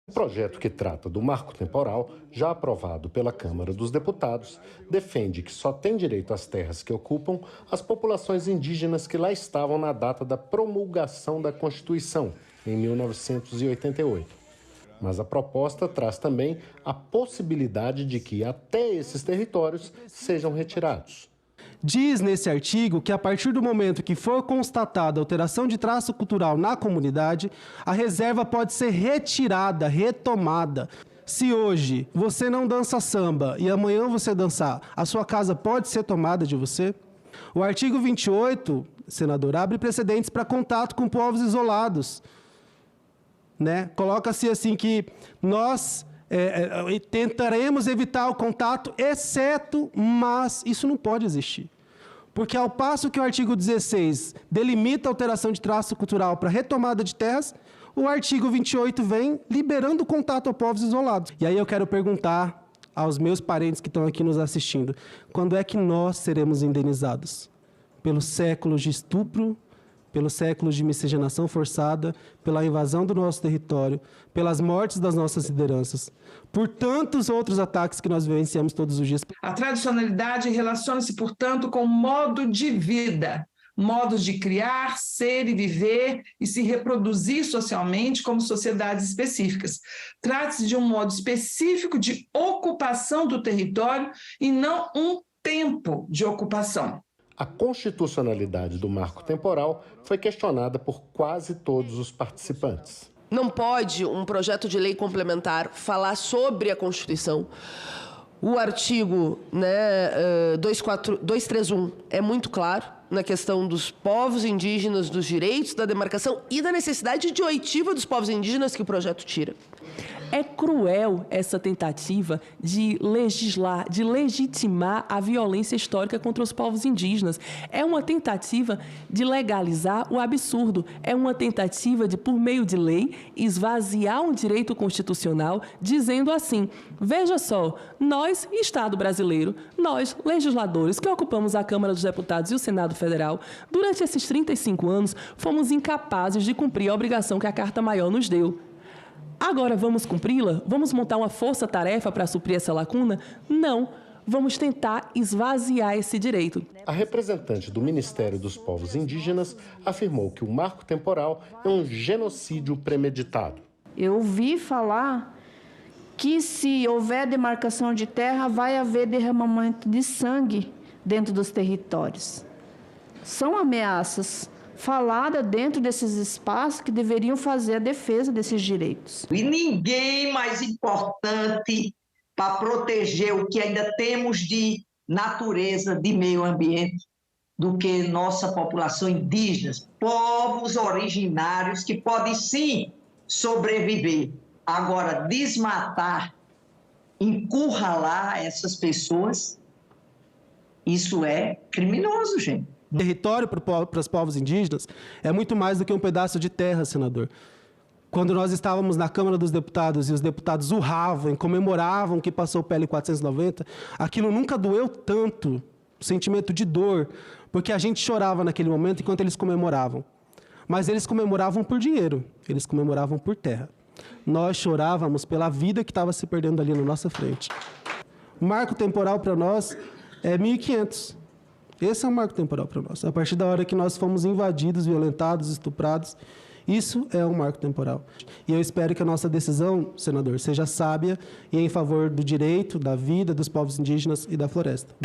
O projeto que trata do marco temporal, já aprovado pela Câmara dos Deputados, defende que só têm direito às terras que ocupam as populações indígenas que lá estavam na data da promulgação da Constituição, em 1988. Mas a proposta traz também a possibilidade de que até esses territórios sejam retirados. Diz nesse artigo que a partir do momento que for constatada alteração de traço cultural na comunidade, a reserva pode ser retirada, retomada. Se hoje você não dança samba e amanhã você dançar, a sua casa pode ser tomada de você? O artigo 28, senador, abre precedentes para contato com povos isolados. Coloca-se assim que nós tentaremos evitar o contato, exceto, mas isso não pode existir. Porque ao passo que o artigo 16 delimita a alteração de traço cultural para retomada de terras, o artigo 28 vem liberando o contato a povos isolados. E aí eu quero perguntar aos meus parentes que estão aqui nos assistindo, quando é que nós seremos indenizados? Pelos séculos de estupro, pelos séculos de miscigenação forçada, pela invasão do nosso território, pelas mortes das nossas lideranças, por tantos outros ataques que nós vivenciamos todos os dias. A tradicionalidade relaciona-se, portanto, com modo de vida, modos de criar, ser e viver e se reproduzir socialmente como sociedades específicas. Trata-se de um modo específico de ocupação do território e não um tempo de ocupação. A constitucionalidade do marco temporal foi questionada por quase todos os participantes. Não pode um projeto de lei complementar falar sobre a Constituição. O artigo 231 é muito claro na questão dos povos indígenas, dos direitos da demarcação e da necessidade de oitiva dos povos indígenas que o projeto tira. É cruel essa tentativa de legislar, de legitimar a violência histórica contra os povos indígenas. É uma tentativa de legalizar o absurdo. É uma tentativa de, por meio de lei, esvaziar um direito constitucional, dizendo assim: veja só, nós, Estado brasileiro, nós, legisladores que ocupamos a Câmara dos Deputados e o Senado Federal, durante esses 35 anos, fomos incapazes de cumprir a obrigação que a Carta Maior nos deu. Agora vamos cumpri-la? Vamos montar uma força-tarefa para suprir essa lacuna? Não. Vamos tentar esvaziar esse direito. A representante do Ministério dos Povos Indígenas afirmou que o marco temporal é um genocídio premeditado. Eu ouvi falar que se houver demarcação de terra, vai haver derramamento de sangue dentro dos territórios. São ameaças falada dentro desses espaços que deveriam fazer a defesa desses direitos. E ninguém mais importante para proteger o que ainda temos de natureza, de meio ambiente, do que nossa população indígena, povos originários que podem sim sobreviver. Agora, desmatar, encurralar essas pessoas, isso é criminoso, gente. Território para os povos indígenas é muito mais do que um pedaço de terra, senador. Quando nós estávamos na Câmara dos Deputados e os deputados urravam e comemoravam que passou o PL 490, aquilo nunca doeu tanto, sentimento de dor, porque a gente chorava naquele momento enquanto eles comemoravam. Mas eles comemoravam por dinheiro, eles comemoravam por terra. Nós chorávamos pela vida que estava se perdendo ali na nossa frente. O marco temporal para nós é 1500. Esse é um marco temporal para nós. A partir da hora que nós fomos invadidos, violentados, estuprados, isso é um marco temporal. E eu espero que a nossa decisão, senador, seja sábia e em favor do direito, da vida dos povos indígenas e da floresta.